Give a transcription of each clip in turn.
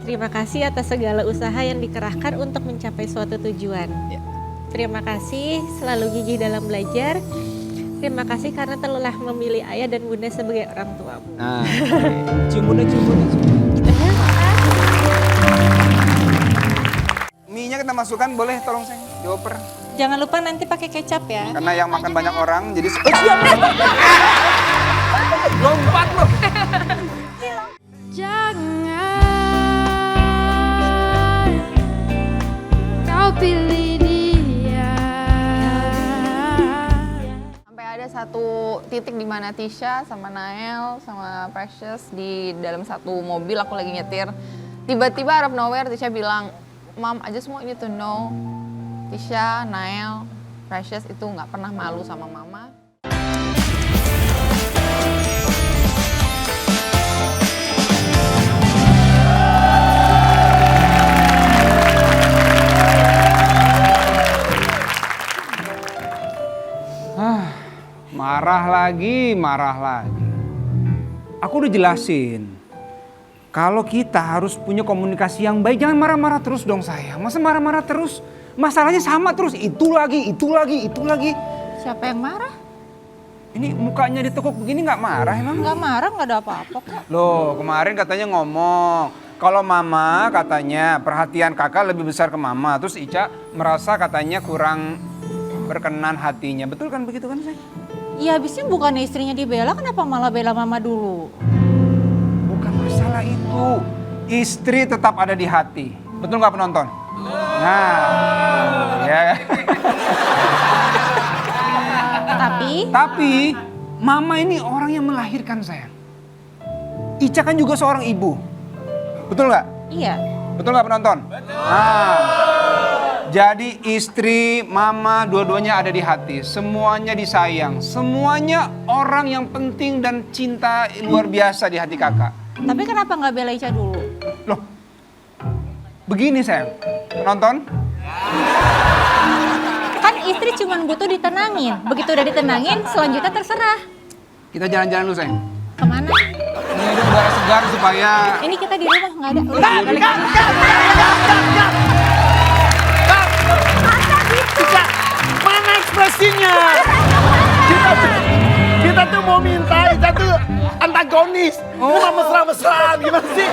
Terima kasih atas segala usaha yang dikerahkan untuk mencapai suatu tujuan. Ya. Terima kasih selalu gigih dalam belajar. Terima kasih karena telah memilih ayah dan bunda sebagai orang tuamu. Nah, cium bunda, cium bunda. Mie-nya kita masukkan, boleh tolong sayang, dioper. Jangan lupa nanti pakai kecap ya. Karena yang makan banyak orang, jadi... Lompat loh. Jangan kau pilih dia. Sampai ada satu titik di mana Tisha sama Nael sama Precious di dalam satu mobil, aku lagi nyetir. Tiba-tiba out of nowhere Tisha bilang, "Mom, I just want you to know, Tisha, Nael, Precious itu nggak pernah malu sama mama." Marah lagi, marah lagi. Aku udah jelasin, kalau kita harus punya komunikasi yang baik, jangan marah-marah terus dong sayang. Masa marah-marah terus? Masalahnya sama terus, itu lagi, itu lagi, itu lagi. Siapa yang marah? Ini mukanya ditekuk begini nggak marah emang? Nggak marah, nggak ada apa-apa kok. Loh, kemarin katanya ngomong, kalau mama katanya perhatian kakak lebih besar ke mama. Terus Ica merasa katanya kurang berkenan hatinya. Betul kan begitu kan sayang? Ya habisnya bukan istrinya dibela, kenapa malah bela mama dulu? Bukan masalah itu. Istri tetap ada di hati. Betul nggak penonton? Nah, ya. Tapi mama ini orang yang melahirkan sayang. Ica kan juga seorang ibu. Betul nggak? Iya. Betul nggak penonton? Betul. Nah, jadi istri, mama, dua-duanya ada di hati. Semuanya disayang. Semuanya orang yang penting dan cinta luar biasa di hati kakak. Tapi kenapa nggak bela Ica dulu? Loh, begini sayang. Penonton? Kan istri cuma butuh ditenangin. Begitu udah ditenangin, selanjutnya terserah. Kita jalan-jalan dulu sayang. Kemana? Ini ada udara segar supaya... Ini kita di rumah nggak ada. Mana ekspresinya? Kita tuh mau minta, kita tuh antagonis. Cuma mesra-mesraan, gimana sih?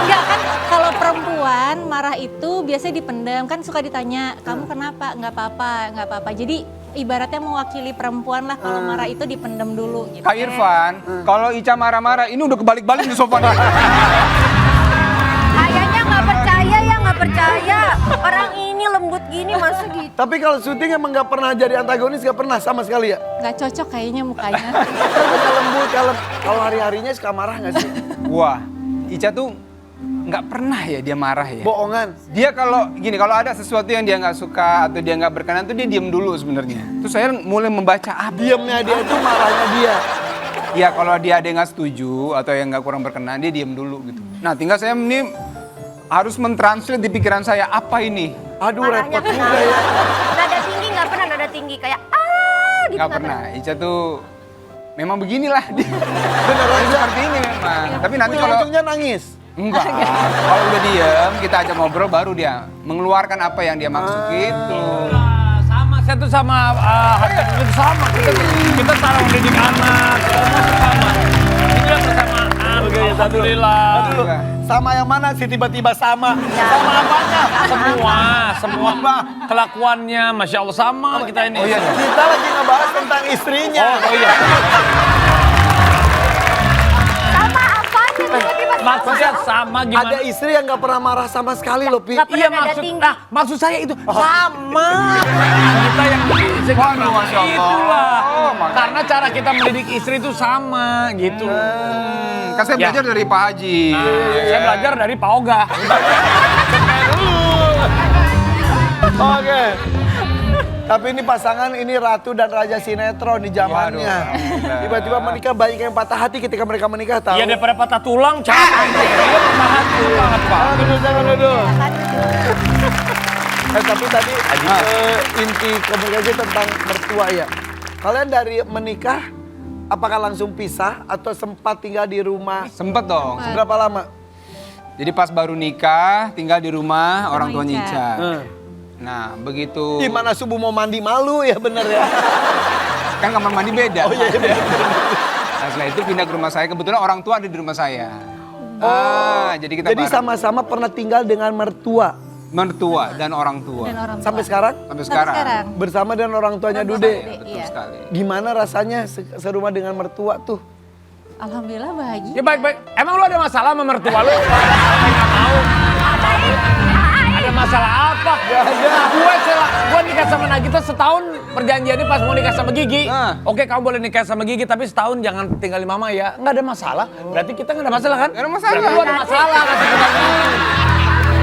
Enggak kan, kalau perempuan marah itu biasanya dipendam. Kan suka ditanya, kamu kenapa? Nggak apa-apa, nggak apa-apa. Jadi ibaratnya mewakili perempuan lah kalau marah itu dipendam dulu. Gitu. Kak Irfan, kalau Ica marah-marah, ini udah kebalik-balik di sofa nih. Kayaknya nggak percaya ya, nggak percaya. Orang ini lembut gini masa gitu. Tapi kalau syuting emang gak pernah jadi antagonis, gak pernah sama sekali ya? Nggak cocok kayaknya mukanya. Suka lembut, kalau hari-harinya suka marah gak sih? Wah, Ica tuh nggak pernah ya dia marah ya. Bohongan. Dia kalau gini, kalau ada sesuatu yang dia nggak suka atau dia nggak berkenan tuh dia diem dulu sebenarnya. Terus saya mulai membaca Diamnya dia itu marahnya dia. Ya kalau dia ada yang nggak setuju atau yang nggak kurang berkenan dia diem dulu gitu. Nah tinggal saya ini harus mentranslate di pikiran saya apa ini. Aduh Marahnya repot juga ya. Nada tinggi nggak pernah, nada tinggi kayak gitu Nggak pernah. Ica tuh memang beginilah dia. Beneran seperti ini memang. Tapi nanti kalau Ujung-ujungnya nangis. enggak, kalau udah diem kita ajak ngobrol baru dia mengeluarkan apa yang dia maksud gitu. Sama, saya tuh sama hati itu sama. Kita cara mendidik anak, semua sama. Ini yang bersamaan. Alhamdulillah. Sama yang mana sih tiba-tiba sama? Sama apanya? Semua kelakuannya, Masya Allah sama kita ini. Oh iya. Kita lagi ngebahas tentang istrinya. Oh iya. Sama apanya tiba-tiba sama. Maksudnya sama gimana? Ada istri yang gak pernah marah sama sekali loh, Pi. Nggak pernah nada tinggi. Maksud saya itu sama. Kita yang mendidik Waduh, Masya Allah. itulah. Oh, makanya. Karena cara kita mendidik istri itu sama gitu. Kan saya Ya. belajar dari Pak Haji. Saya belajar dari Pak Oga. Oke. Tapi ini pasangan, ini ratu dan raja sinetron di zamannya. Waduh, alhamdulillah. Tiba-tiba menikah, banyak yang patah hati ketika mereka menikah, tahu? Iya daripada patah tulang, capek. Iya patah hati banget Pak. Jangan duduk. Tapi tadi inti komunikasi tentang mertua ya. Kalian dari menikah, apakah langsung pisah atau sempat tinggal di rumah? Sempet dong. Berapa lama? Jadi pas baru nikah, tinggal di rumah orang tuanya Ica. Ica. Nah, begitu Gimana subuh mau mandi malu ya bener ya. kan kamar mandi beda. Oh iya, iya. Nah, setelah itu pindah ke rumah saya. Kebetulan orang tua ada di rumah saya. Jadi kita Jadi bareng. sama-sama pernah tinggal dengan mertua. Mertua dan orang tua. Dan orang tua. Sampai sekarang? Sampai sekarang. Bersama dengan orang tuanya Orang tua Dude. Dude. Betul Iya. sekali. Gimana rasanya serumah dengan mertua tuh? Alhamdulillah bahagia. Ya baik-baik. Emang lu ada masalah sama mertua lu? Nggak mau. Ada masalah apa? Gak ada. Gue nikah sama Nagita setahun perjanjiannya pas mau nikah sama Gigi. Nah. Oke, kamu boleh nikah sama Gigi tapi setahun jangan tinggalin mama ya. Nggak ada masalah. Berarti kita nggak ada masalah kan? Nggak ada masalah. Berarti lu ada masalah. Kata kita.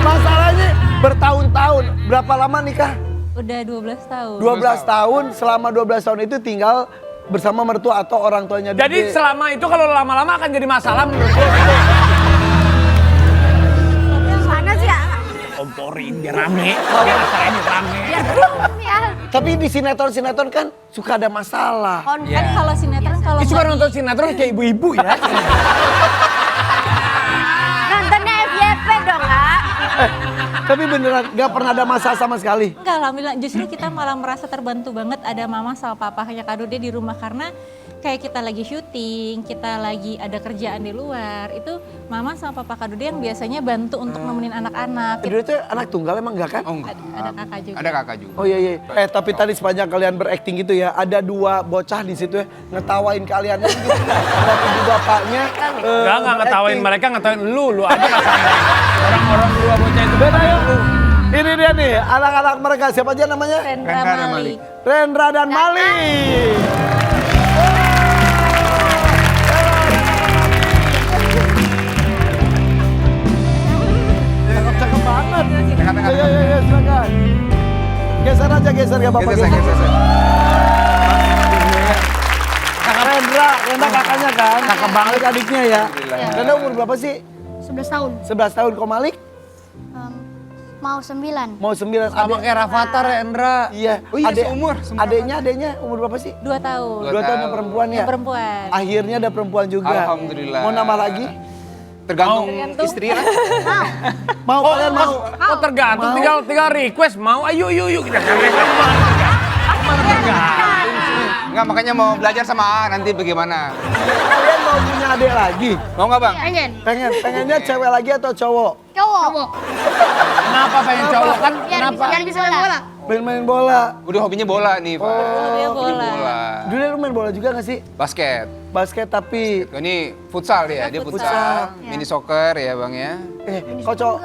Masalahnya bertahun-tahun. Berapa lama nikah? Udah 12 tahun. 12 tahun. Selama 12 tahun itu tinggal bersama mertua atau orang tuanya Dude. Jadi selama itu kalau lama-lama akan jadi masalah menurut gue. Mana sih ya? Komporin biar rame. Biar acara ini rame. Biar belum ya. Tapi di sinetron-sinetron kan suka ada masalah. Kan kalau sinetron kalau Ini suka lagi- nonton sinetron kayak ibu-ibu ya. Nontonnya FYP dong, Kak. Tapi beneran gak pernah ada masalah sama sekali. Enggak, alhamdulillah justru kita malah merasa terbantu banget ada mama sama papanya Kak Dude di rumah karena kayak kita lagi syuting, kita lagi ada kerjaan di luar, itu mama sama papa Kak Dude yang biasanya bantu untuk nemenin anak-anak. Dude tuh anak tunggal emang enggak kan? Oh enggak. Ada kakak juga. Ada kakak juga. Oh iya iya. Tapi tadi sepanjang kalian berakting gitu ya, ada dua bocah di situ ya ngetawain kalian gitu. Ada ibu bapaknya. Enggak ngetawain berakting. mereka, ngetawain lu aja nggak sadar. Orang-orang dua bocah itu beda ya. Ini dia nih, anak-anak mereka siapa aja namanya? Rendra Rendra dan Malik. Rendra dan Malik. Cakep banget. Tengah-tengah. Ya, silakan. Geser aja, geser ya Bapak. Geser, geser. Kakak Rendra kakaknya kan? Cakep banget. Malik adiknya ya. Alhamdulillah. Rendra umur berapa sih? 11 tahun. 11 tahun. Kok Malik? Mau 9. Mau 9. Sama kayak Rafathar ya, Endra. Iya. Oh iya, seumur. Adeknya umur berapa sih? 2 tahun. 2 tahun yang perempuan ya? Yang perempuan. Akhirnya ada perempuan juga. Alhamdulillah. Mau nambah lagi? Tergantung Tergantung. istri lah. Mau kalian mau? Oh tergantung, Mau. tinggal request mau, ayo yuk kita cari request mana tergantung sih. Enggak, makanya mau belajar sama A nanti bagaimana. Kalian mau punya adik lagi? Mau nggak bang? Pengen. Pengennya cewek lagi atau cowok? Cowok. Kenapa pengen cowok kan? Kenapa? Biar bisa main bola. Main bola. Udah hobinya bola nih Pak. Hobinya bola. Dulu lu main bola juga gak sih? Basket. Basket tapi... Ini futsal dia futsal. Mini soccer ya bang ya. Kok cowok?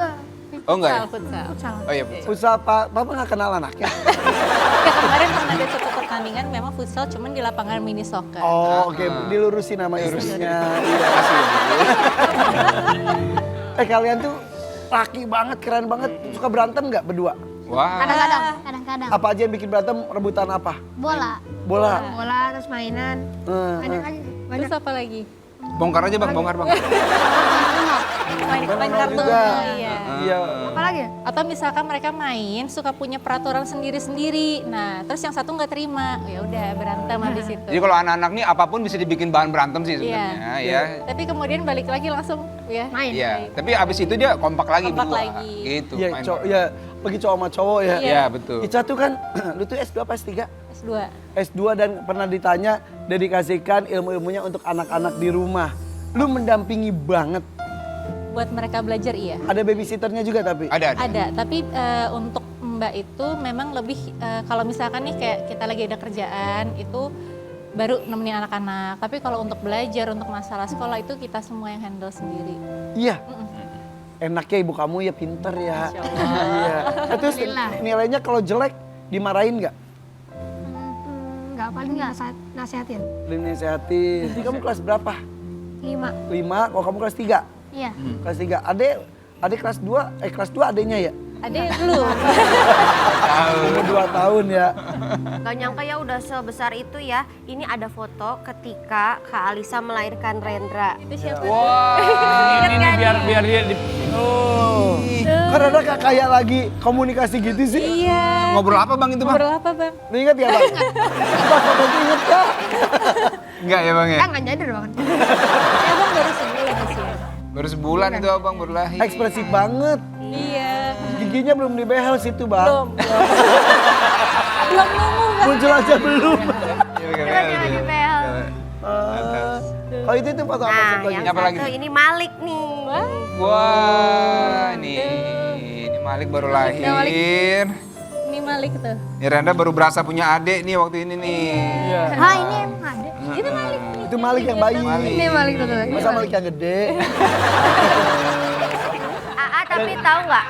Oh enggak ya? Futsal. Oh iya futsal. Futsal, Papa gak kenal anaknya? Ya, kemarin pernah ada satu pertandingan memang futsal cuman di lapangan mini soccer. Oh oke, dilurusin nama istrinya. Iya. Makasih ya, Bu. Kalian tuh laki banget, keren banget. Suka berantem gak berdua? Wah. Kadang-kadang. Apa aja yang bikin berantem, rebutan apa? Bola. Bola. Bola terus mainan. Banyak aja. Terus apa lagi? Bongkar aja bang, bongkar bang. Main kartu. juga. Iya. Iya. Apa lagi? Atau misalkan mereka main suka punya peraturan sendiri-sendiri. Nah, terus yang satu nggak terima, ya udah berantem habis itu. Jadi kalau anak-anak nih apapun bisa dibikin bahan berantem sih Iya. sebenarnya ya. Tapi kemudian balik lagi langsung ya. Main. Iya. Tapi abis itu dia kompak lagi Kompak berdua. lagi. Gitu. Iya, main cowok, bareng. ya, bagi cowok sama cowok ya. Iya betul. Ica tuh kan, lu tuh S2 apa S3? S2. S2 dan pernah ditanya dedikasikan ilmu-ilmunya untuk anak-anak di rumah. Lu mendampingi banget. Buat mereka belajar iya. Ada babysitternya juga tapi? Ada. Ada, tapi untuk Mbak itu memang lebih kalau misalkan nih kayak kita lagi ada kerjaan itu baru nemenin anak-anak. Tapi kalau untuk belajar, untuk masalah sekolah itu kita semua yang handle sendiri. Iya. Enaknya ibu kamu ya pinter ya. Insya Allah. Iya. Terus nilainya kalau jelek dimarahin nggak? Enggak, paling nasihatin. Dinasehatin. Jadi kamu kelas berapa? 5. 5, kalau kamu kelas 3? Iya. Kelas 3. Adek kelas 2, kelas 2 adeknya ya? Ada belum? Umur 2 tahun ya. Gak nyangka ya udah sebesar itu ya. Ini ada foto ketika Kak Alisa melahirkan Rendra. Itu siapa? Ini nih biar dia di... Oh. Kan ada kak kayak lagi komunikasi gitu sih. Iya. Ngobrol apa bang itu bang? Ngobrol apa bang? Lu inget ya bang? Pas foto itu inget gak? Enggak ya bang ya? Nggak nyadar banget. Ya bang baru sebulan sih. Baru sebulan itu abang baru lahir. Ekspresif banget. Iya. Giginya belum dibehel situ, Bang. Belum. Belum nunggu. Muncul aja belum. Jangan dibel. Oh itu foto apa Nah, satu lagi? yang Apa lagi satu nih? ini Malik nih. Wah, ini Malik baru lahir. Ini Malik tuh. Ini Renda baru berasa punya adik nih waktu ini nih. Ah ini emang ada. Itu Malik. Itu Malik yang bayi. Ini Malik tuh. Masa Malik yang gede? Tapi tahu nggak?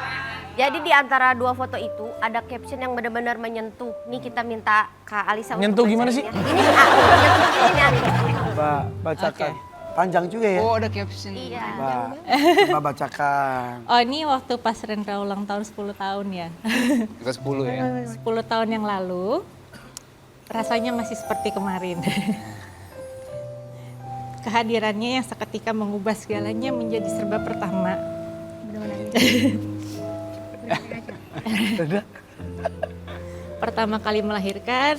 Jadi di antara dua foto itu ada caption yang benar-benar menyentuh. Nih kita minta Kak Alisa untuk Nyentuh gimana sih? bacainnya. Ini nyentuh begini ya. Coba bacakan. Panjang juga ya. Oh, ada caption. Iya. Coba bacakan. Oh ini waktu pas Rendra ulang tahun 10 tahun ya. Kita 10 ya. 10 tahun yang lalu rasanya masih seperti kemarin. Kehadirannya yang seketika mengubah segalanya menjadi serba pertama. Pertama kali melahirkan,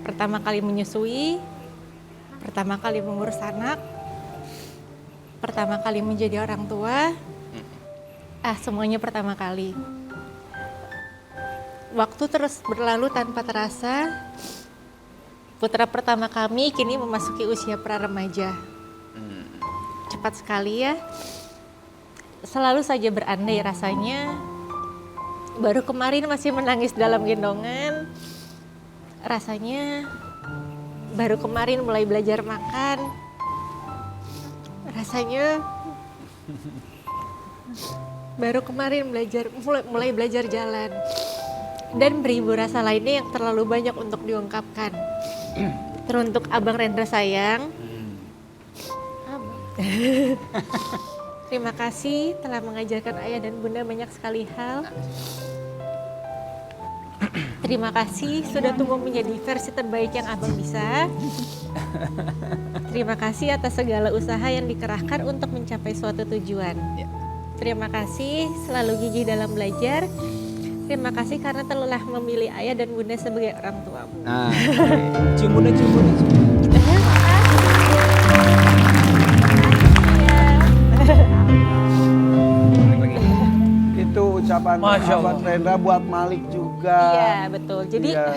pertama kali menyusui, pertama kali mengurus anak, pertama kali menjadi orang tua. Semuanya pertama kali. Waktu terus berlalu tanpa terasa. Putra pertama kami kini memasuki usia pra-remaja. Cepat sekali ya. Selalu saja berandai rasanya. Baru kemarin masih menangis dalam gendongan. Rasanya baru kemarin mulai belajar makan. Rasanya baru kemarin mulai belajar jalan. Dan beribu rasa lainnya yang terlalu banyak untuk diungkapkan. Teruntuk Abang Rendra sayang. Terima kasih telah mengajarkan ayah dan bunda banyak sekali hal. Terima kasih sudah tumbuh menjadi versi terbaik yang abang bisa. Terima kasih atas segala usaha yang dikerahkan untuk mencapai suatu tujuan. Terima kasih selalu gigih dalam belajar. Terima kasih karena telah memilih ayah dan bunda sebagai orang tuamu. Nah, cium bunda, cium bunda. Itu ucapan Masya Allah. Abang Rendra buat Malik juga. Iya betul. Jadi Iya.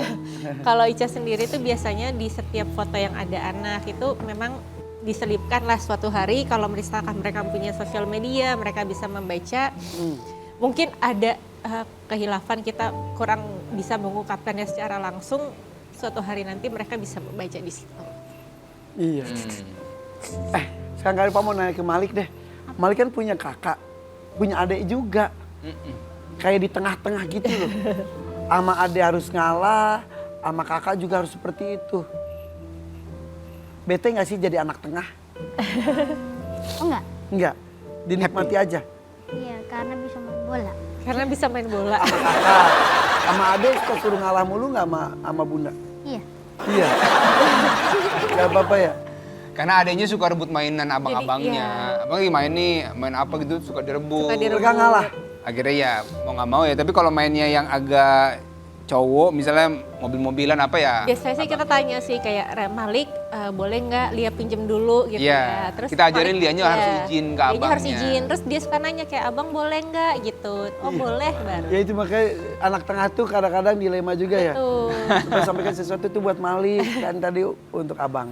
kalau Ica sendiri itu biasanya di setiap foto yang ada anak itu memang diselipkan lah suatu hari kalau misalkan mereka punya sosial media mereka bisa membaca. Mungkin ada kehilafan kita kurang bisa mengungkapkannya secara langsung. Suatu hari nanti mereka bisa membaca di situ. Iya. Sekarang kali Pak mau nanya ke Malik deh. Malik kan punya kakak, punya adik juga. Kayak di tengah-tengah gitu loh. Sama adik harus ngalah, sama kakak juga harus seperti itu. Bete gak sih jadi anak tengah? Oh enggak? Enggak, dinikmati aja. Iya karena bisa main bola. Karena bisa main bola. Kakak, sama adik suka suruh ngalah mulu gak sama bunda? Iya. Iya. Gak apa-apa ya? Karena adanya suka rebut mainan abang-abangnya. Jadi, Abang lagi main nih, main apa gitu suka direbut. Suka direbut. Mereka ngalah. Akhirnya ya mau nggak mau ya. Tapi kalau mainnya yang agak cowok, misalnya mobil-mobilan apa ya? Biasanya sih kita tanya sih kayak Malik boleh nggak Lia pinjem dulu gitu Iya, ya. Terus kita ajarin Malik, Lianya harus izin ke Lianya harus abangnya. izin. Terus dia suka nanya kayak abang boleh nggak gitu. Oh boleh baru. Ya itu makanya anak tengah tuh kadang-kadang dilema juga ya. Tuh. Coba sampaikan sesuatu tuh buat Malik kan tadi untuk abang.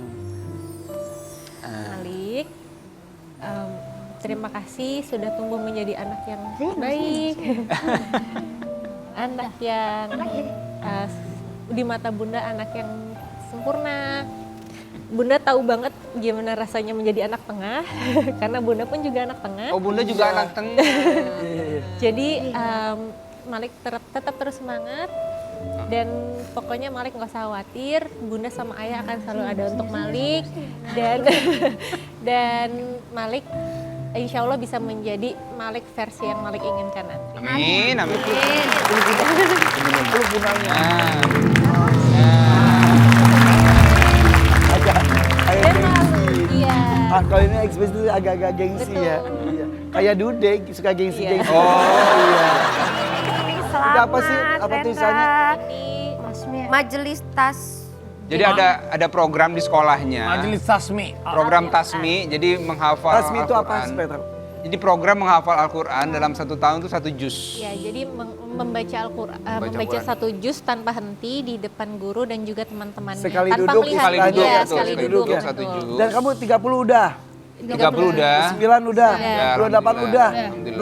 Malik, terima kasih sudah tumbuh menjadi anak yang baik. Anak yang di mata bunda anak yang sempurna. Bunda tahu banget gimana rasanya menjadi anak tengah karena bunda pun juga anak tengah. Oh bunda juga anak tengah. Jadi Malik tetap terus semangat dan pokoknya Malik nggak usah khawatir, bunda sama ayah akan selalu ada untuk Malik dan Malik insya Allah bisa menjadi Malik versi yang Malik inginkan nanti. Amin, amin. Peluk bundanya. Agak gengsi. Iya. Kalau ini ekspresi itu agak-agak gengsi ya. Betul. Iya. Kayak Dude suka gengsi-gengsi. Oh iya. Selamat, Apa sih? Apa Rendra. tulisannya? Ini Masmi. Majelis Tas Jadi ada program di sekolahnya. Majelis Tasmi. Program Tasmi, jadi menghafal Tasmi itu apa? Al-Quran. Supaya tahu. Jadi program menghafal Al-Quran dalam 1 tahun itu 1 juz. Ya, jadi membaca Al-Quran, membaca Quran. 1 juz tanpa henti di depan guru dan juga teman-temannya. Sekali tanpa duduk, melihat. Sekali istilahnya. duduk, Ya, betul, sekali sekali duduk. duduk, 1 betul. juz. Dan kamu 30 udah? 30 udah. 9 udah? Ya, 28 udah? Alhamdulillah.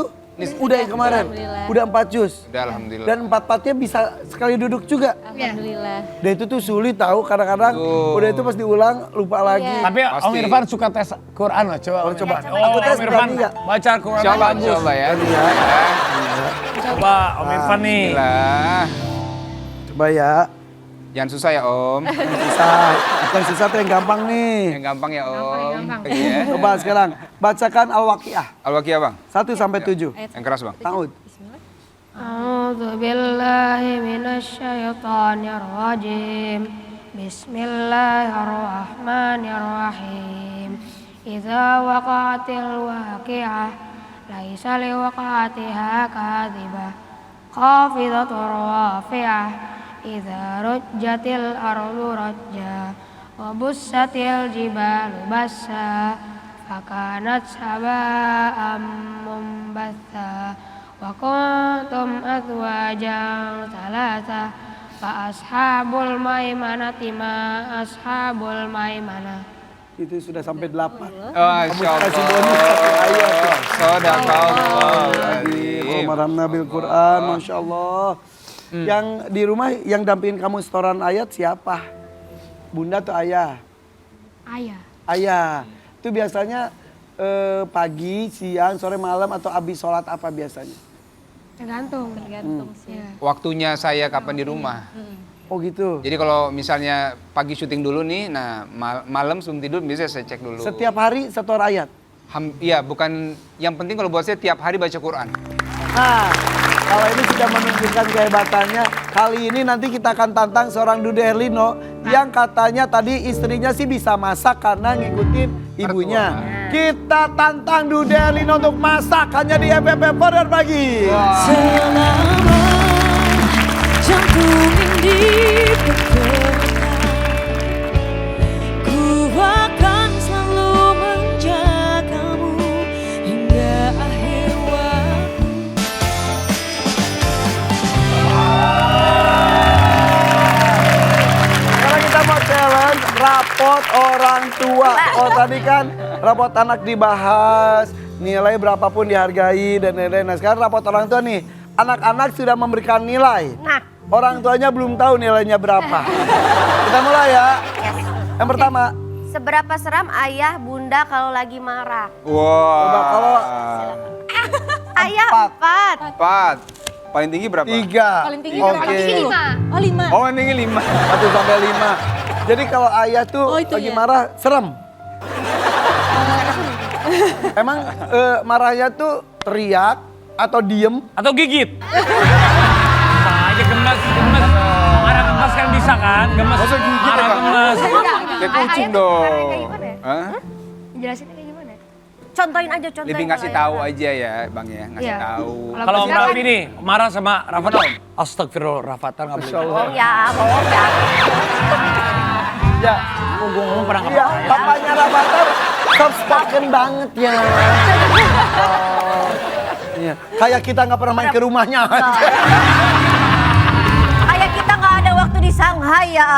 27? Udah yang kemarin? Alhamdulillah. Udah 4 juz? Udah alhamdulillah. Dan 4-4-nya bisa sekali duduk juga? Alhamdulillah. Dan itu tuh sulit tahu kadang-kadang udah itu pas diulang lupa lagi. Tapi Om Pasti. Irfan suka tes Quran loh, coba. coba. Oh, Aku tes Om Irfan berani nggak? baca Al-Quran Insya Allah, bagus. insya Allah ya. Coba Om Irfan nih. Alhamdulillah. Coba ya. Jangan susah ya Om. Yang susah tuh yang gampang nih. Yang gampang ya Om. Iya. Coba sekarang bacakan Al-Waqiah Al-Waqiah Bang. 1 sampai 7. Yang keras Bang. Ta'ud. A'udzu billahi minasyaitonir rajim. Bismillahirrahmanirrahim. Idza waqa'atil waqi'ah laisa liwaqa'atiha kadhibah. Khafidatur rafi'ah. Idza rujjatil ardu rajja. Wa bussatil jibalu bassa. Fakanat saba'an mumbatha. Wa kuntum azwajan thalatha. Fa ashabul maimanati ma ashabul maimanah. Itu sudah sampai 8. Masya kasih bonus satu ayat ya. Sadaqallah. Almarhum Nabil Quran, Masya Allah. Yang di rumah yang dampingin kamu setoran ayat siapa? Bunda atau ayah? Ayah. Ayah. Itu biasanya pagi, siang, sore, malam atau abis sholat apa biasanya? Tergantung. Tergantung sih. Waktunya saya kapan di rumah. Oh gitu. Jadi kalau misalnya pagi syuting dulu nih, nah malam sebelum tidur biasanya saya cek dulu. Setiap hari setor ayat? Iya, bukan yang penting kalau buat saya tiap hari baca Quran. Nah, kalau ini sudah menunjukkan kehebatannya. Kali ini nanti kita akan tantang seorang Dude Herlino yang katanya tadi istrinya sih bisa masak karena ngikutin ibunya. Kita tantang Dude Herlino untuk masak hanya di FFP Fodor Pagi. Selama jantung ini bergetar, ku akan selalu menjagamu hingga akhir waktu. Sekarang kita mau challenge rapot orang tua. Oh tadi kan rapot anak dibahas, nilai berapapun dihargai dan lain-lain. Nah sekarang rapot orang tua nih, anak-anak sudah memberikan nilai. Nah, Orang tuanya belum tahu nilainya berapa. Kita mulai ya. Yang pertama, seberapa seram ayah bunda kalau lagi marah? Wah. coba kalau Ayah 4. 4. Paling tinggi berapa? 3. Paling tinggi Oke. paling tinggi 5. Oh 5. Oh, paling tinggi 5. 1 sampai 5. Jadi kalau ayah tuh Oh, itu lagi ya. marah, serem. Emang marahnya tuh teriak atau diem? Atau gigit. Sama aja gemes. Marah gemes kan bisa kan? Gemes. Masa gigit ya, Marah Bang? gemes. Kayak kucing dong. Hah? Jelasinnya kayak gimana? Contohin aja, contohin. Lebih ngasih tahu aja ya, Bang ya, ngasih Iya. tahu. Kalau Om Raffi nih marah sama Rafathar. Astagfirullah, Rafathar nggak boleh. Bohong ya, bohong ya. Ya. Gue ngomong pernah nggak Iya, percaya. papanya Rafathar soft spoken banget ya. Oh, iya. Kayak kita nggak pernah main ke rumahnya aja. Kayak kita nggak ada waktu di Shanghai ya.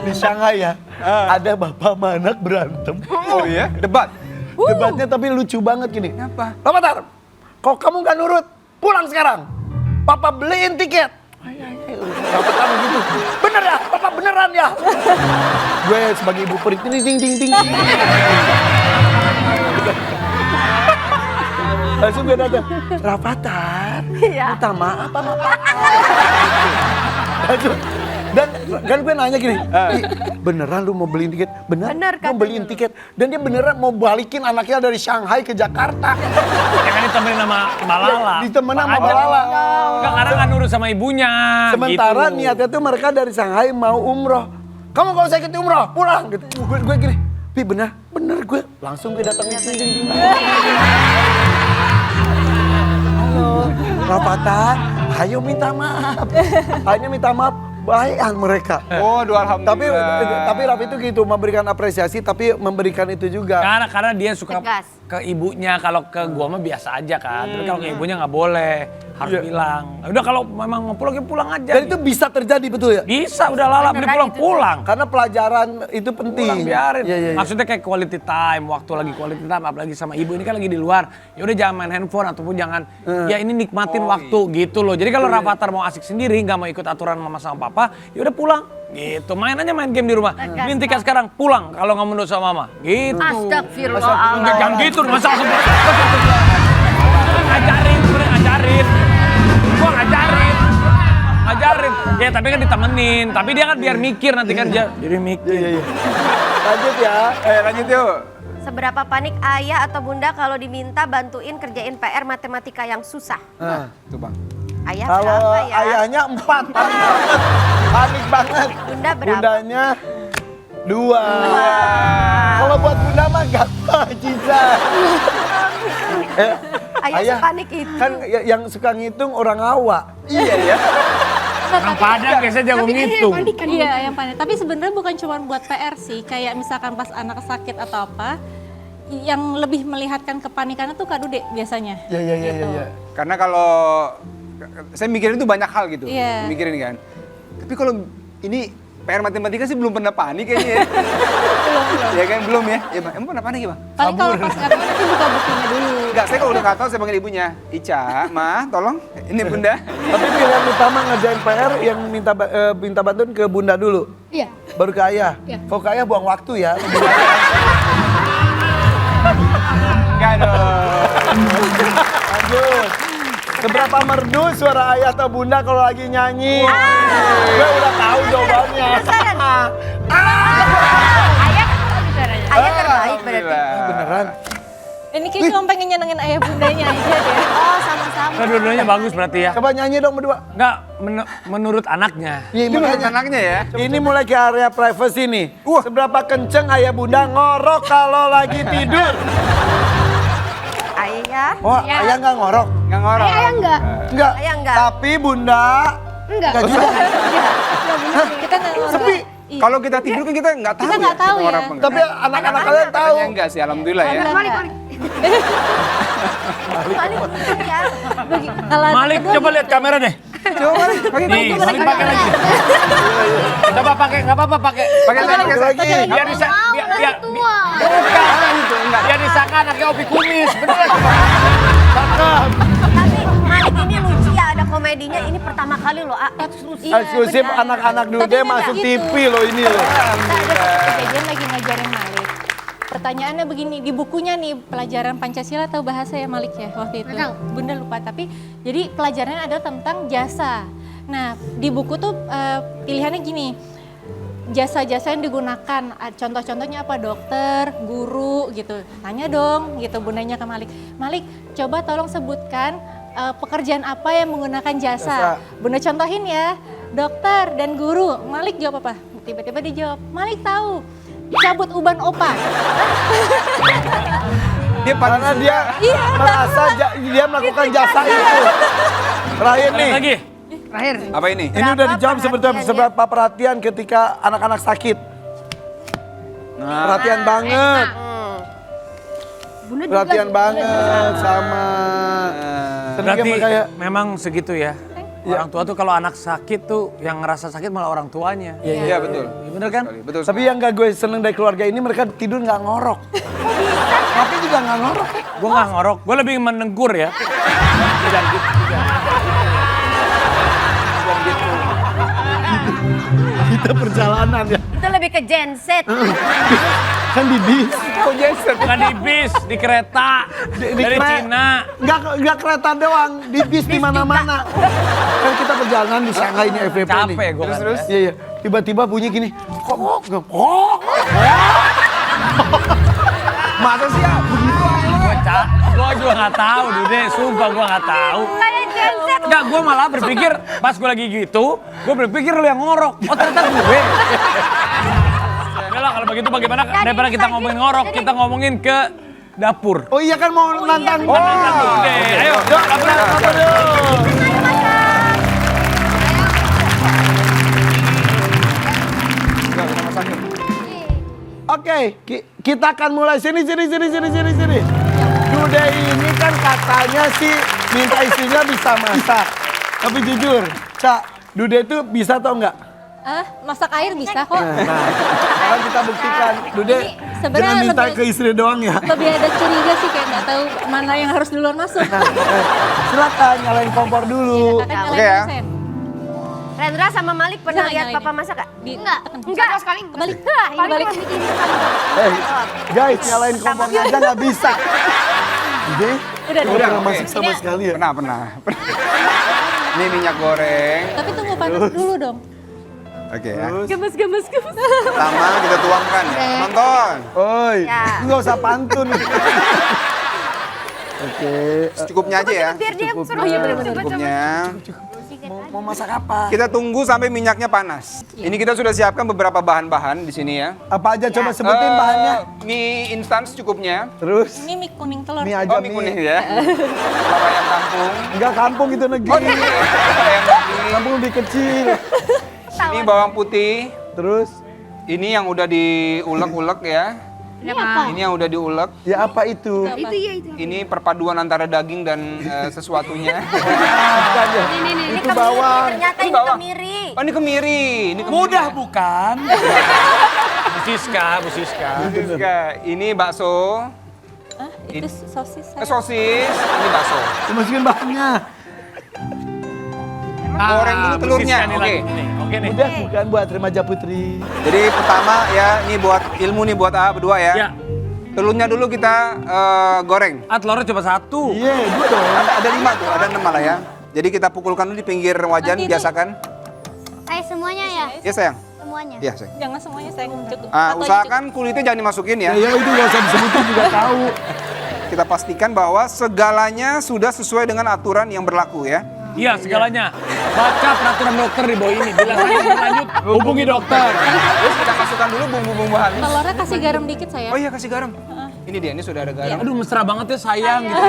Di Shanghai ya, ada bapak sama anak berantem. Oh iya, debat. Debatnya tapi lucu banget gini. Kenapa? Rafathar, kok kamu nggak nurut? Pulang sekarang. Papa beliin tiket. Rafathar gitu. Bener ya? Papa beneran ya? Gue sebagai ibu peri, ding ding ding. Langsung gue datang, Rafathar, minta maaf sama papa. Langsung, dan kan gue nanya gini, "Ih, beneran lu mau beliin tiket? Bener, Bener, mau beliin tiket. Dan dia beneran mau balikin anaknya dari Shanghai ke Jakarta. Jangan ditemenin sama Malala. Ditemenin sama Makanya. Malala. Enggak, karena nggak nurut sama ibunya. Sementara gitu. niatnya tuh mereka dari Shanghai mau umroh. Kamu gak usah ikut umroh, pulang. Gitu. Gue gini, Pi bener gue. Langsung gue datangin ding ding ding. Halo, Rafathar, ayo minta maaf. Akhirnya minta maaf, baikan mereka. Waduh, alhamdulillah. Tapi Raf itu gitu, memberikan apresiasi tapi memberikan itu juga. Karena dia suka Tegas. ke ibunya, kalau ke gua mah biasa aja kan. Tapi kalau ke ibunya nggak boleh, harus bilang. Udah kalau memang mau pulang ya pulang aja. Dan itu bisa terjadi betul ya? Bisa, udah lalap dia pulang. Karena pelajaran itu penting. Pulang biarin. Iya. Maksudnya kayak quality time, waktu lagi quality time, apalagi sama ibu ini kan lagi di luar. Ya udah jangan main handphone ataupun jangan ya ini nikmatin waktu gitu loh. Jadi kalau Rafathar mau asik sendiri, nggak mau ikut aturan mama sama papa, ya udah pulang. Gitu, main aja main game di rumah. Ini tiket sekarang pulang kalau nggak menurut sama mama. Gitu. Astagfirullahaladzim. Enggak jangan gitu, masa langsung ngajarin. Gua ngajarin. Ya tapi kan ditemenin, tapi dia kan biar mikir nanti kan jadi mikir. Iya. Lanjut ya. Lanjut yuk. Seberapa panik ayah atau bunda kalau diminta bantuin kerjain PR matematika yang susah? Tuh bang. Ayah Kalau berapa ya? ayahnya 4, panik banget. Bunda berapa? Bundanya 2. Kalau buat bunda mah gampang, Cica. Ayah sepanik itu. Kan yang suka ngitung orang awak. Iya ya. Orang Padang biasanya jago ngitung. Iya, yang panik. Tapi sebenarnya bukan cuma buat PR sih, kayak misalkan pas anak sakit atau apa, yang lebih melihatkan kepanikannya tuh Kak Dude biasanya. Iya. Karena kalau saya mikirin itu banyak hal gitu, Iya. mikirin kan. Tapi kalau ini PR matematika sih belum pernah panik kayaknya ya. belum. Ya kan belum ya. Ya bang, emang pernah panik ya bang? Paling kalau pas nggak tahu nanti buka bukunya dulu. Enggak, saya kalau udah nggak tahu saya panggil ibunya. Ica, Ma, tolong. Ini bunda. Tapi pilihan utama ngerjain PR yang minta bantuan ke bunda dulu. Iya. Baru ke ayah. Iya. Kalau ke ayah buang waktu ya. Enggak dong. Lanjut. Seberapa merdu suara ayah atau bunda kalau lagi nyanyi? Gue udah tahu jawabannya. Ayah terbaik berarti. Beneran? Ini kayak cuma pengen nyenengin ayah bundanya aja deh. Oh sama-sama. Dua-duanya bagus berarti ya. Coba nyanyi dong berdua. Enggak, menurut anaknya. Iya, Ini menurut anaknya ya. Ini mulai ke area privacy nih. Seberapa kenceng ayah bunda ngorok kalau lagi tidur? Ayah. Oh, ayah nggak ngorok? Nggak ngorok. Ayah enggak. Enggak. Ayah enggak. Tapi bunda Enggak. enggak juga. Kita nggak ngorok. Sepi. Iya. Kalau kita tidur kan kita nggak tahu Kita nggak tahu ya. ngorok apa enggak. Tapi anak-anak kalian tahu. Katanya enggak sih, alhamdulillah ya. Balik. Balik ya. Kalau Malik coba lihat kamera deh. Coba pakai Nih, Malik pakai lagi. Coba pakai, nggak apa-apa pakai. pakai lagi. Biar bisa, biar Bukan itu, enggak. biar disangka anaknya Opi Kumis, beneran. Tapi Malik ini lucu ya, ada komedinya. Ini pertama kali loh, eksklusif. Eksklusif anak-anak dulu Tapi deh memang masuk gitu. TV loh ini loh. Kita ada kejadian lagi ngajarin Malik. Pertanyaannya begini, di bukunya nih pelajaran Pancasila atau bahasa ya Malik ya waktu itu. Bunda lupa, tapi jadi pelajarannya adalah tentang jasa. Nah di buku tuh pilihannya gini, jasa-jasa yang digunakan, contoh-contohnya apa, dokter, guru gitu. Tanya dong gitu bundanya ke Malik. Malik coba tolong sebutkan pekerjaan apa yang menggunakan jasa. Bunda contohin ya, dokter dan guru. Malik jawab apa? Tiba-tiba dijawab, Malik tahu. Cabut uban opa. Dia Karena dia merasa dia melakukan jasa itu. Terakhir nih. Lagi. Terakhir. Apa ini? Ini udah dijawab perhatiannya? seberapa perhatian ketika anak-anak sakit. Perhatian banget. Perhatian banget sama. Berarti kayak memang segitu ya. Orang tua tuh kalau anak sakit tuh yang ngerasa sakit malah orang tuanya. Iya betul. Bener kan? Betul. Tapi yang gak gue seneng dari keluarga ini mereka tidur nggak ngorok. Tapi juga nggak ngorok. Gue nggak ngorok, gue lebih menegur ya. Jangan gitu. Kita perjalanan ya. Itu lebih ke genset. Kan di bis. Kok geser? Bukan di bis, di kereta, dari Cina. Nggak kereta doang, di bis di mana-mana. Kan kita perjalanan di Shanghai ini FVP nih. Capek gue kan. Terus? Iya. Tiba-tiba bunyi gini. Kok. Masa sih ya begitu? Gue juga nggak tahu, Dude. Sumpah gue nggak tahu. Kayak genset. Enggak, gue malah berpikir pas gue lagi gitu, gue berpikir lu yang ngorok. Oh ternyata gue. Udah lah kalau begitu bagaimana daripada kita ngomongin ngorok, kita ngomongin ke dapur. Oh iya kan mau nantang. Oh, Oke, ayo. Oke, kita akan mulai sini. Dude ini kan katanya sih minta istrinya bisa masak. Tapi jujur, Cak, Dude itu bisa atau enggak? Masak air bisa kok. Nah, sekarang kita buktikan. Dude, sebenarnya jangan minta lebih- ke istri doang ya. Lebih ada curiga sih kayak nggak tahu mana yang harus duluan masuk. Silakan nyalain kompor dulu. Kakak Oke ya. nyalain, Sen. Rendra sama Malik pernah Bisa lihat nyalain papa ya? masak gak? Enggak. Enggak. sekali. Balik. Ini balik. Guys, nyalain kompornya aja nggak bisa. Dude, Udah, nggak pernah oke. masak sama Ini- sekali ya? Pernah. Ini minyak goreng. Tapi tunggu panas dulu dong. Oke ya. Gemes. Pertama kita tuangkan ya. Nonton. Oi, Ya. nggak usah pantun. Oke, Secukupnya aja ya. Biar dia Cukup. suruh. Oh iya, Secukupnya. mau masak apa? Kita tunggu sampai minyaknya panas. Ini kita sudah siapkan beberapa bahan-bahan di sini ya. Apa aja coba sebutin Eh, bahannya. Mie instan secukupnya. Terus Ini mie kuning telur. mie aja Oh, mie kuning ya. Kelapa ayam kampung. Enggak kampung itu Oh, negeri. ayam negeri. Kampung lebih kecil. Ini bawang putih. Terus Ini yang udah diulek-ulek ya. Ini yang udah diulek. ya apa itu? Ini perpaduan antara daging dan sesuatunya. Bukan ya. Ini Itu bawang. Ternyata ini bawang. kemiri. Oh, ini kemiri. Ini kemiri. Mudah bukan? Bu Siska. Siska. Ini bakso. Itu sosis. Sosis. Ini bakso. Masukin bahannya. Goreng dulu Bu telurnya. Siska nih Oke. lagi. Oke nih. Mudah bukan buat remaja putri. Jadi pertama ya, ini buat ilmu nih buat berdua ya. Ya. Telurnya dulu kita goreng. Telurnya cuma satu. Iya, gue dong. Ada 5 tuh, ada 6 malah ya. Jadi kita pukulkan dulu di pinggir wajan, Nanti biasakan. Semuanya ya? Ya sayang? Semuanya. Iya sayang. Jangan semuanya saya cukup. Ah, Satu aja usahakan kulitnya jangan dimasukin ya. Ya itu nggak usah disebutin juga tahu. Kita pastikan bahwa segalanya sudah sesuai dengan aturan yang berlaku ya. Iya segalanya. Baca peraturan dokter di bawah ini. Bila sakit berlanjut, hubungi dokter. Terus kita masukkan dulu bumbu-bumbu halus. Telurnya kasih garam dikit saya. Oh iya, kasih garam. Ini dia, ini sudah ada garam. Aduh mesra banget ya sayang gitu.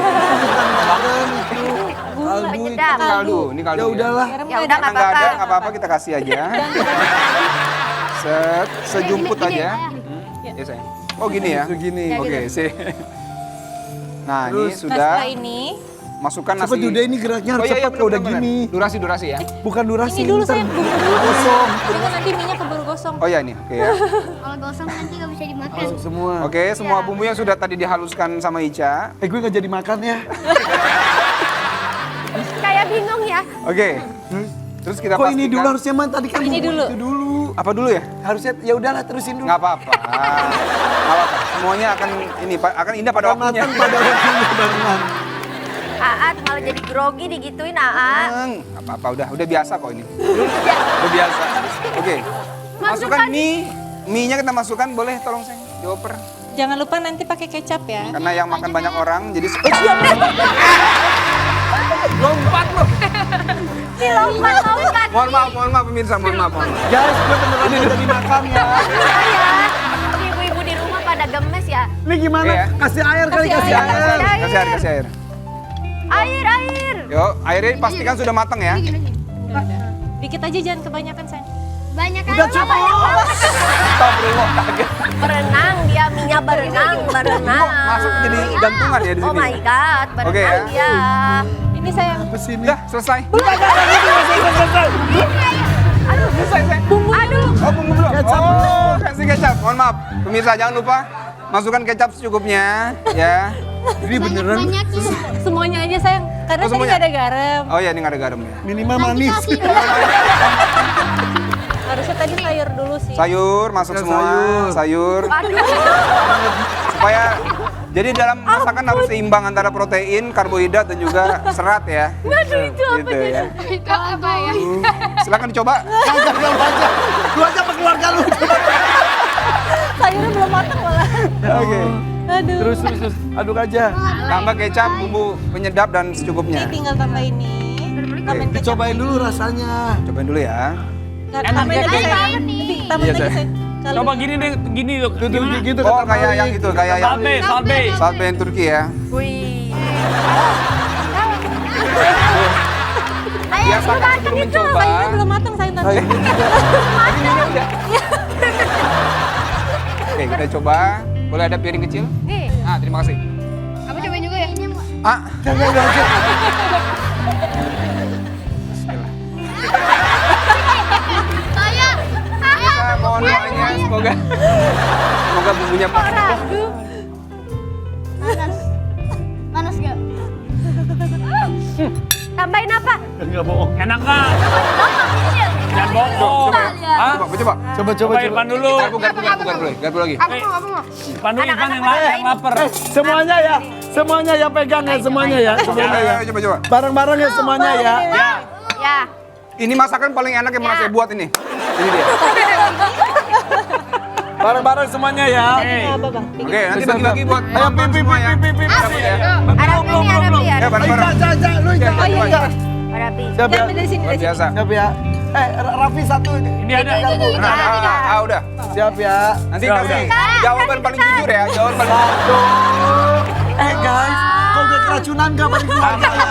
Penyedap. Kaldu, ini kaldu. Ya udahlah. Garam Ya nggak udah ada. nggak Nggak ada, apa-apa. nggak apa-apa, kita kasih aja. Sejumput aja. Ya sayang. Oh gini ya? Begini. Oke, sih. Nah, ini Nah, sudah setelah ini, masukkan nasi. Cepet Dude ini geraknya harus cepat kalau udah bener, gini. bener. Durasi ya. Bukan durasi. ini dulu ntar saya bumbu dulu. Kosong. Jangan nanti minyak keburu gosong. Oh ya ini, oke ya. Kalau gosong nanti nggak bisa dimakan. Masuk semua. Oke, semua bumbu yang sudah tadi dihaluskan sama Ica. Gue nggak jadi makan ya. Kayak bingung ya. Oke. Terus kita Kok pastikan. ini dulu harusnya man tadi kan Ini bumbu dulu. itu dulu. Apa dulu ya? Harusnya ya udahlah terusin dulu. Nggak apa-apa. Nggak apa-apa. Semuanya akan ini akan indah pada waktunya. Matang pada waktunya barengan. Aat malah jadi grogi digituin Aat. Nggak apa-apa, udah biasa kok ini. Udah biasa. Oke. Masukkan mie. Mie-nya kita masukkan, boleh tolong saya dioper. Jangan lupa nanti pakai kecap ya. Karena yang makan banyak orang, jadi Lompat loh. Si lompat. mohon maaf pemirsa, mohon maaf. Guys, gue beneran nggak jadi makan ya. Ya. Ibu-ibu di rumah pada gemes ya. Ini gimana? Iya. Kasih air kali, Kasih kasih air. air. Kasih air. Air. Yuk, airnya pastikan sudah matang ya. Dikit aja jangan kebanyakan sayang. Banyak Udah aja. cukup. Astagfirullah, kaget. Berenang dia minyak berenang. Masuk jadi gantungan ya di Oh sini. my god, berenang Oke ya. dia. Ini sayang. Kesini. Udah, selesai. Aduh. Oh, bumbu belum? Kecap. Oh, kasih kecap. Mohon maaf. Pemirsa jangan lupa masukkan kecap secukupnya ya. Ini beneran. Banyak sih. Semuanya aja sayang. Karena Oh, tadi semuanya? nggak ada garam. Oh ya, ini nggak ada garamnya. Minimal manis. Harusnya tadi sayur dulu sih. Sayur masuk Ya, semua, sayur. Aduh. Supaya jadi dalam masakan harus seimbang antara protein, karbohidrat dan juga serat ya. Gitu ya. Itu apa ya? Silakan dicoba. Kagak lu aja. Lu aja apa keluarga lu? Sayurnya belum matang malah. Oke. Aduh. Terus. Aduk aja. Tambah kecap, bumbu penyedap dan Ini secukupnya. tinggal tambah ini. Tambahin kecap. Dicobain dulu rasanya. Cobain dulu ya. Tambahin lagi sayang. Tambahin Iya, lagi sayang. sayang. Coba gini deh, gini loh. Duduk Gimana? gitu Oh kata kayak Malik. yang itu, kayak yang Salbe. Salbe yang Turki ya. Wih. Biasa kan sebelum mencoba. Sayurnya belum matang sayur tante. Ininya udah. Oke, kita coba. Boleh ada piring kecil? Nih, Ah, terima kasih. aku cobain juga ya. Ah, Saya. kita mohon doanya semoga bumbunya pas. Panas. Panas gak? Tambahin apa? Enggak bohong. Enak nggak? Jangan bohong. Hah? Coba. Coba Irfan dulu. Garpu lagi. Irfan dulu, Irfan yang lapar. Semuanya ya pegang ya semuanya ya. Semuanya ya. Coba. Bareng-bareng ya semuanya ya. Ya. Ini masakan paling enak yang pernah saya buat ini. Ini dia. Bareng-bareng semuanya ya. Oke, nanti bagi-bagi buat Ayo pipi semuanya. pipi. Ada api nih, ada api. Ya, bareng-bareng. Lu Iya. Ada api. Siap ya. Luar biasa. Siap ya. Raffi satu ini. Ini ada. Udah. Siap ya. Nanti Udah, kasih jawaban paling jujur ya. Jawaban paling Guys, kok gak keracunan gak balik keluarga ya?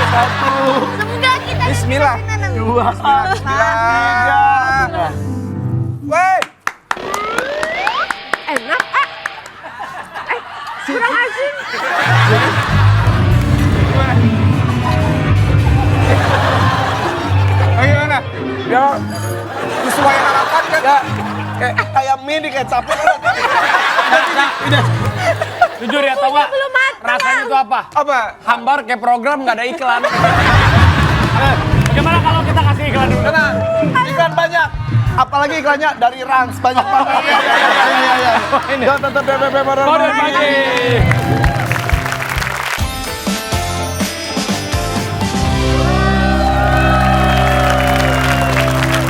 Satu, Semoga kita Bismillah. dua, Bismillah. Woi. Enak. Kurang asin. Gimana? ya, Sesuai harapan kan? ya, kayak mie di kecap. Jujur ya, tau nggak? Rasanya itu apa? Apa? Hambar kayak program nggak ada iklan. Bagaimana kalau kita kasih iklan dulu? Tenang, iklan banyak. Apalagi iklannya dari Rans, banyak banget. Ya. Ya, tetap BBB bareng. Kode pagi.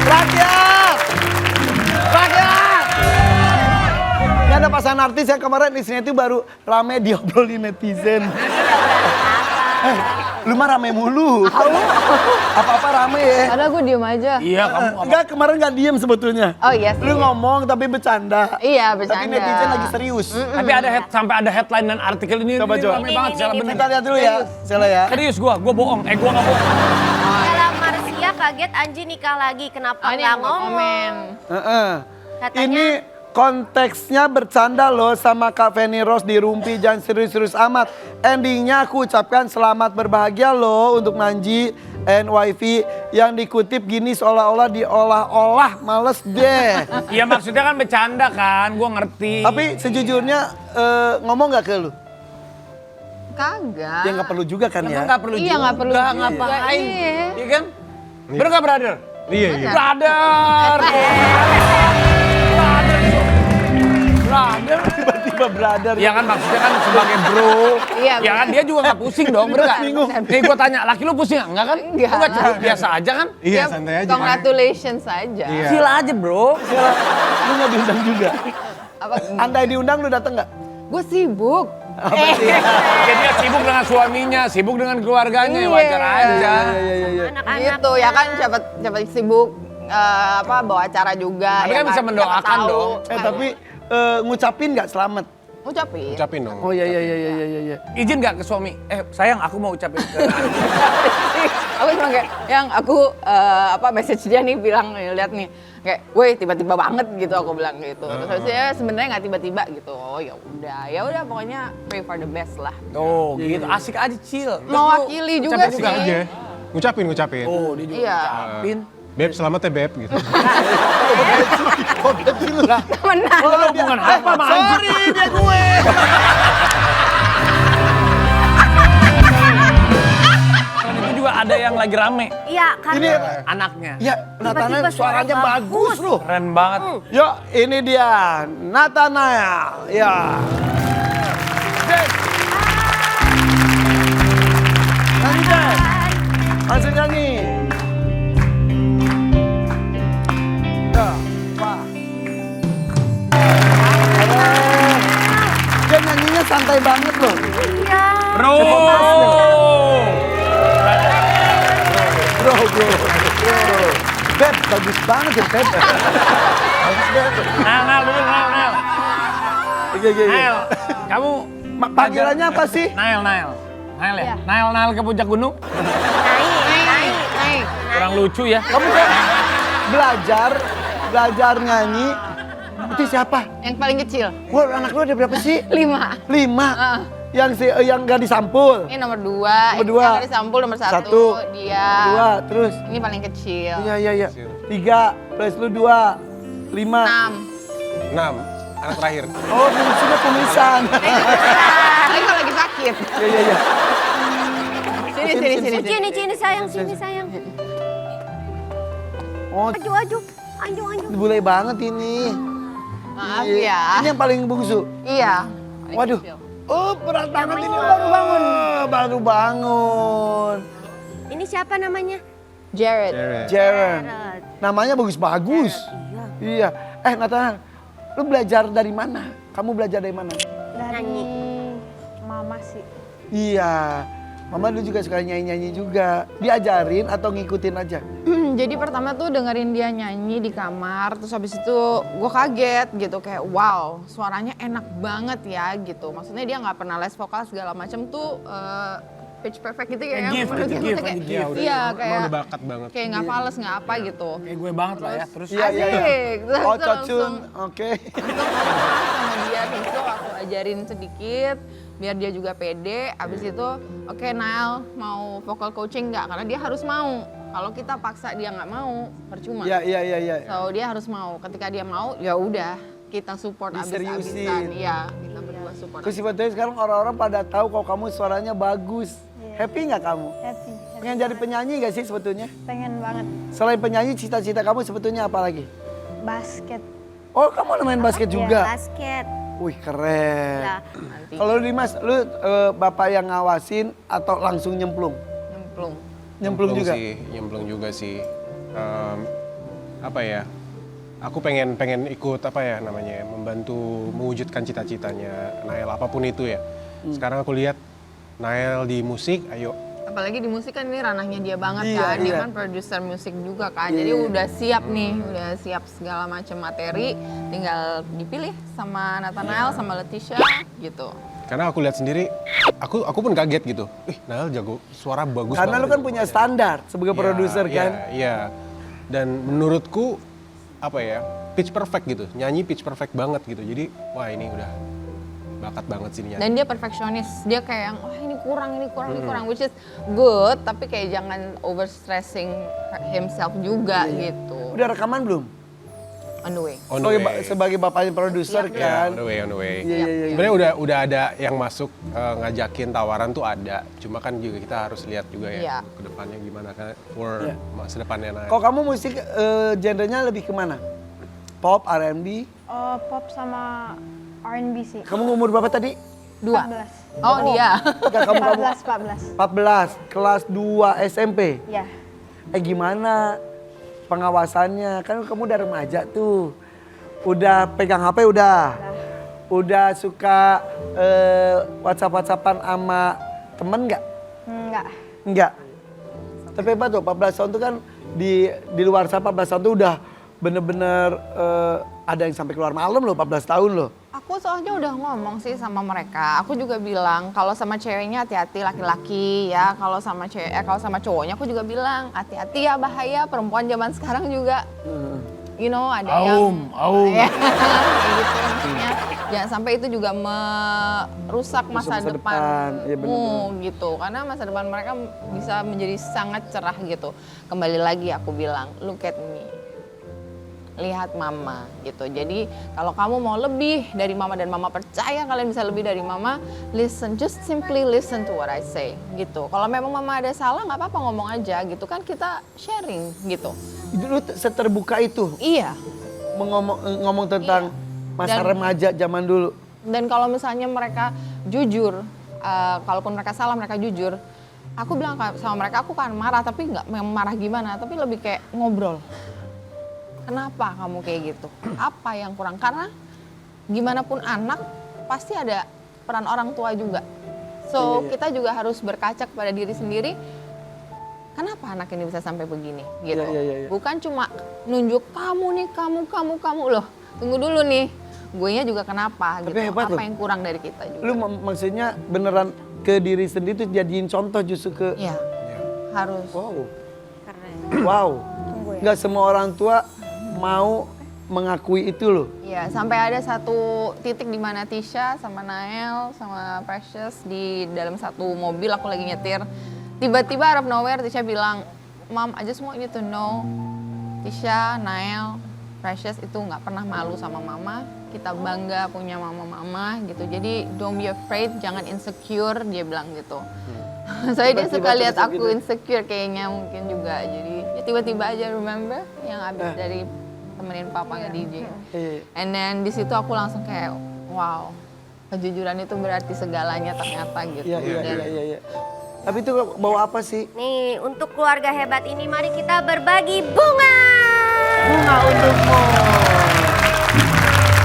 Rakyat! Rakyat! Ini ada pasangan artis yang kemarin isinya itu baru rame diobrolin netizen. Lu mah rame mulu. Apa-apa rame ya. Padahal gue diem aja. Iya, kamu apa? Enggak, kemarin nggak diem sebetulnya. Oh iya sih. Lu ngomong tapi bercanda. Iya, Tapi bercanda. netizen lagi serius. Tapi ada sampai ada headline dan artikel ini. Coba, ini coba. rame banget, salah bener. Kita lihat dulu ya, Sela ya. Serius gua bohong. Gua nggak bohong. Stella Marcia kaget Anji nikah lagi. Kenapa Oh, ini nggak yang ngomong? komen. Heeh. Katanya- Ini konteksnya bercanda loh sama Kak Feni Rose di Rumpi, jangan serius-serius amat. Endingnya aku ucapkan selamat berbahagia loh untuk Nanji and Wifi yang dikutip gini seolah-olah diolah-olah, males deh. Iya maksudnya kan bercanda kan, gua ngerti. Tapi sejujurnya ngomong gak ke lu? Kagak. Ya nggak perlu juga kan ya? Emang nggak perlu Iya, juga, nggak perlu juga. ngapain? Iya. Iya kan? Bener nggak brother? Iya. Brother. Brother. Tiba-tiba brother. Ya kan maksudnya kan sebagai bro. Iya, Ya kan dia juga nggak pusing dong, bener nggak? Bingung. Nih gua tanya, laki lu pusing nggak? Enggak kan? Enggak. Enggak, cukup biasa aja kan? Iya, Ya, santai aja. Congratulations aja. Iya. Chill aja bro. Lu nggak diundang juga? Apa? Andai diundang lu dateng nggak? Gue sibuk. Jadi dia sibuk dengan suaminya, sibuk dengan keluarganya, ya wajar aja. Anak-anak. Gitu ya kan siapa sibuk bawa acara juga. Tapi ya kan bisa Siapa mendoakan tahu. dong. Tapi ngucapin nggak selamat? Ucapin. Ucapin dong. Oh iya. Izin nggak ke suami? Sayang aku mau ucapin ke Aku cuma kayak yang aku message dia nih bilang lihat nih kayak, woi tiba-tiba banget gitu aku bilang gitu. Terus saya sebenarnya nggak tiba-tiba gitu. Oh ya udah pokoknya pray for the best lah. Oh gitu, asik aja chill. Mewakili juga ucapin sih. Aja. Ngucapin. Oh dia juga Iya. ucapin. Beb, selamat ya Beb gitu. Oh betul lah. Menang. Oh, ada hubungan apa sama Anji? Sorry dia gue. Itu juga ada yang lagi rame, Iya, karena Ini anaknya. ya Nathanael Tiba-tiba suaranya suara bagus loh. Keren banget. Yuk ini dia Nathanael. Ya. Nyanyi deh. Langsung nyanyi. Ya, wah. Dia nyanyinya santai banget loh. Bro. Bro. Beb, bagus banget ya Beb. Bagus Beb. Nel dulu, Nel. Oke. Nel, kamu Panggilannya apa sih? Nel ya? Nel ke puncak gunung? Naik. Kurang lucu ya. Kamu kan belajar nyanyi. Itu siapa? Yang paling kecil, Wah, anak lu ada berapa sih? 5. 5. Yang gak disampul. Ini nomor 2, Nomor 2. yang dari sampul nomor 1, dia. 2, terus. Ini paling kecil. Iya. 3 plus lu 2. 5. 6. 6, anak terakhir. Oh, sudah kumisan. Tapi kalau lagi sakit. Iya. Sini sayang. Oh, Aju. bule banget ini. Maaf Iya. ya. Ini yang paling bungsu. Iya. paling Waduh. kecil. Oh, berat banget ini baru bangun. Ini siapa namanya? Jared. Jaren. Namanya bagus-bagus. Iya. Nathan, lu belajar dari mana? Kamu belajar dari mana? Nyanyi. Mama sih. Iya. Mama dulu juga suka nyanyi-nyanyi juga. Diajarin atau ngikutin aja? Jadi pertama tuh dengerin dia nyanyi di kamar, terus habis itu gue kaget gitu kayak wow suaranya enak banget ya gitu. Maksudnya dia nggak pernah les vokal segala macam tuh pitch perfect gitu kayak. Gift. Iya kayak. Emang udah bakat banget. Kayak nggak fales nggak apa gitu. Kayak gue banget lah ya. Terus Iya. Asik. Terus Oh, langsung- cocun. Oke. sama dia terus tuh aku ajarin sedikit biar dia juga pede. Abis itu oke, Nael mau vocal coaching nggak? Karena dia harus mau. Kalau kita paksa dia nggak mau percuma. Iya. So dia harus mau. Ketika dia mau ya udah kita support Diseriusin. abis-abisan. Iya kita berdua support. Terus sebetulnya sekarang orang-orang pada tahu kalau kamu suaranya bagus. Happy nggak kamu? Happy. Pengen jadi penyanyi gak sih sebetulnya? Pengen banget. Selain penyanyi, cita-cita kamu sebetulnya apa lagi? Basket. Oh, kamu main basket juga? Basket. Wih, keren. Ya. Kalau Dimas, lu bapak yang ngawasin atau langsung nyemplung? Nyemplung. Nyemplung juga? Nyemplung juga sih. Apa ya? Aku pengen ikut apa ya namanya, membantu mewujudkan cita-citanya Nael apapun itu ya. Sekarang aku lihat Nael di musik, ayo. Apalagi di musik kan ini ranahnya dia banget Iya, kan. Dia iya. kan produser musik juga kan. Iya, Jadi iya. udah siap nih, udah siap segala macam materi. Tinggal dipilih sama Nathanael sama Leticia gitu. Karena aku lihat sendiri, aku pun kaget gitu. Nael jago, suara bagus Karena lu banget kan gitu. punya standar sebagai Iya, produser kan? Iya. Dan menurutku apa ya, pitch perfect gitu. Nyanyi pitch perfect banget gitu. Jadi wah ini udah bakat banget sih nyanyi. Dan dia perfeksionis. Dia kayak yang wah ini kurang, which is good, tapi kayak jangan overstressing himself juga gitu. Udah rekaman belum? On the way. On the way. Sebagai bapaknya produser Ya, kan? on the way. Iya. Sebenarnya udah ada yang masuk ngajakin tawaran tuh ada. Cuma kan juga kita harus lihat juga ya Iya. ke depannya gimana kan for masa depannya Nael. Kalau kamu musik genrenya lebih kemana? Pop, R&B? Pop sama R&B sih. Kamu umur berapa tadi? 2. 14. Oh, dia. Enggak, kamu 14. 14, kelas 2 SMP. Ya. Gimana pengawasannya? Kan kamu udah remaja tuh. Udah pegang HP udah. Udah suka WhatsApp-WhatsAppan sama temen nggak? Enggak. Enggak. Tapi hebat tuh, 14 tahun tuh kan di luar sana 14 tahun tuh udah bener-bener ada yang sampai keluar malam loh, 14 tahun loh. Aku soalnya udah ngomong sih sama mereka. Aku juga bilang kalau sama ceweknya hati-hati laki-laki ya. Kalau sama kalau sama cowoknya aku juga bilang hati-hati ya, bahaya perempuan zaman sekarang juga. You know ada yang ya, kayak gitu maksudnya. Jangan sampai itu juga merusak masa Masa depan. Iya, depanmu bener-bener. gitu. Karena masa depan mereka bisa menjadi sangat cerah gitu. Kembali lagi aku bilang, look at me. Lihat mama gitu. Jadi kalau kamu mau lebih dari mama dan mama percaya kalian bisa lebih dari mama, listen, just simply listen to what I say gitu. Kalau memang mama ada salah nggak apa-apa ngomong aja gitu kan, kita sharing gitu. Dulu seterbuka itu Iya. ngomong tentang masa Dan- remaja zaman dulu. Dan kalau misalnya mereka jujur, kalaupun mereka salah mereka jujur, aku bilang sama mereka aku kan marah, tapi nggak marah gimana, tapi lebih kayak ngobrol. Kenapa kamu kayak gitu? Apa yang kurang? Karena gimana pun anak pasti ada peran orang tua juga. So kita juga harus berkaca kepada diri sendiri. kenapa anak ini bisa sampai begini gitu. Iya. Bukan cuma nunjuk kamu nih, kamu loh. Tunggu dulu nih. Guenya juga kenapa Tapi gitu. hebat Apa loh. yang kurang dari kita juga. Lu maksudnya beneran ke diri sendiri tuh jadiin contoh justru ke... Iya. Harus. Wow. Keren. Wow. ya. Nggak semua orang tua mau mengakui itu loh. Iya, sampai ada satu titik di mana Tisha sama Nael sama Precious di dalam satu mobil, aku lagi nyetir. Tiba-tiba out of nowhere Tisha bilang, "Mom, I just want you to know, Tisha, Nael, Precious itu nggak pernah malu sama mama. Kita bangga punya mama-mama gitu. Jadi don't be afraid, jangan insecure," dia bilang gitu. Soalnya dia suka lihat aku insecure kayaknya mungkin juga. Jadi ya tiba-tiba aja remember yang abis dari temenin papa nge-DJ. And then di situ aku langsung kayak wow, kejujuran itu berarti segalanya ternyata gitu. Iya. Tapi itu bawa apa sih? Nih, untuk keluarga hebat ini mari kita berbagi bunga. Bunga untukmu.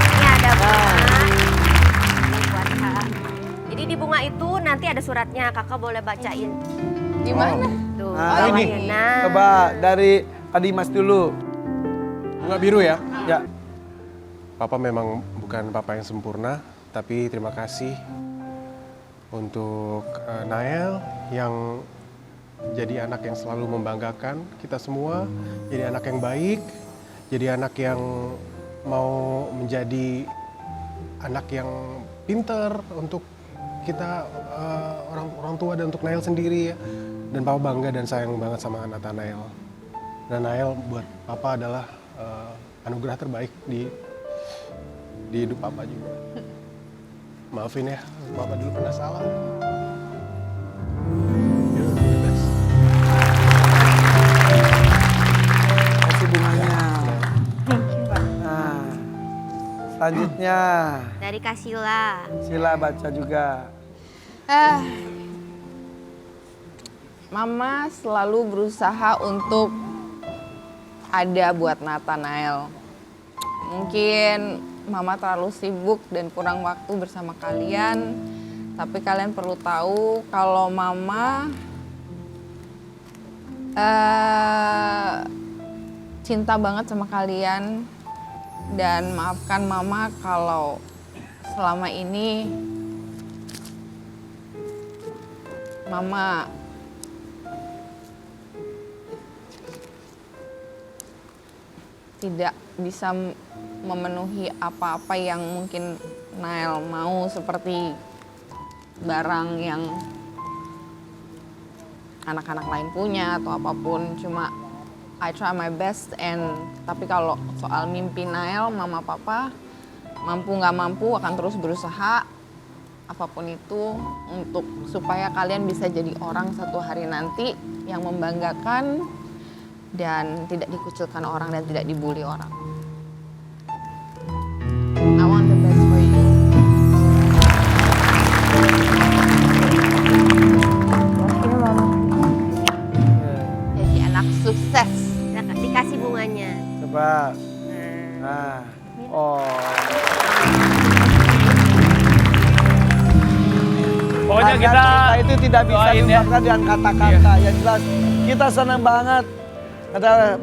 Ini ada bunga. Ini buat Kak. Jadi di bunga itu nanti ada suratnya, kakak boleh bacain. Gimana? Tuh, Nah, Mama ini. Yuna. Coba dari Adimas dulu. Bunga biru ya. Ya. Papa memang bukan papa yang sempurna, tapi terima kasih untuk Nael yang jadi anak yang selalu membanggakan kita semua, jadi anak yang baik, jadi anak yang mau menjadi anak yang pinter untuk kita orang tua dan untuk Nael sendiri ya. Dan papa bangga dan sayang banget sama Nathanael. Dan Nael buat papa adalah anugerah terbaik di hidup papa juga. Maafin ya, papa dulu pernah salah. You're the best. Kasih bunganya. Nah, selanjutnya Dari Kasila. Sila baca juga. Mama selalu berusaha untuk ada buat Nathanael. Mungkin Mama terlalu sibuk dan kurang waktu bersama kalian. Tapi kalian perlu tahu kalau Mama cinta banget sama kalian. Dan maafkan Mama kalau selama ini Mama tidak bisa memenuhi apa-apa yang mungkin Nael mau, seperti barang yang anak-anak lain punya atau apapun. Cuma I try my best, tapi kalau soal mimpi Nael, mama papa mampu nggak mampu akan terus berusaha apapun itu untuk supaya kalian bisa jadi orang satu hari nanti yang membanggakan dan tidak dikucilkan orang dan tidak dibully orang. I want the best for you. Jadi anak sukses. Dikasih bunganya. Coba. Nah. Oh. Pokoknya Karena kita cinta itu tidak bisa doain ya. diungkapkan dengan kata-kata. Yang jelas kita senang banget.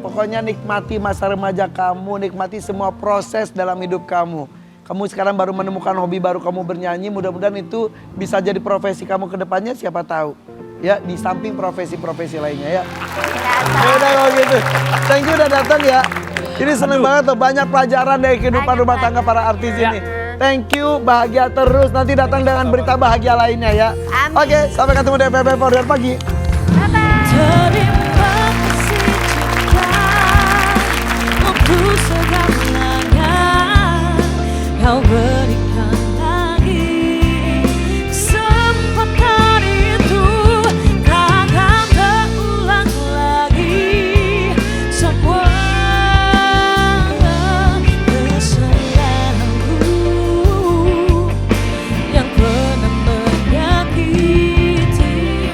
Pokoknya nikmati masa remaja kamu, nikmati semua proses dalam hidup kamu. Kamu sekarang baru menemukan hobi baru kamu bernyanyi, mudah-mudahan itu bisa jadi profesi kamu ke depannya, siapa tahu. Ya, di samping profesi-profesi lainnya ya. Ya udah kalau gitu. Thank you udah datang ya. Ini seneng banget tuh, banyak pelajaran dari kehidupan rumah tangga para artis ini. Thank you, bahagia terus. Nanti datang dengan berita bahagia lainnya ya. Oke, sampai ketemu di FPP Powder Pagi. Terima kasih cinta untuk segalanya. Kau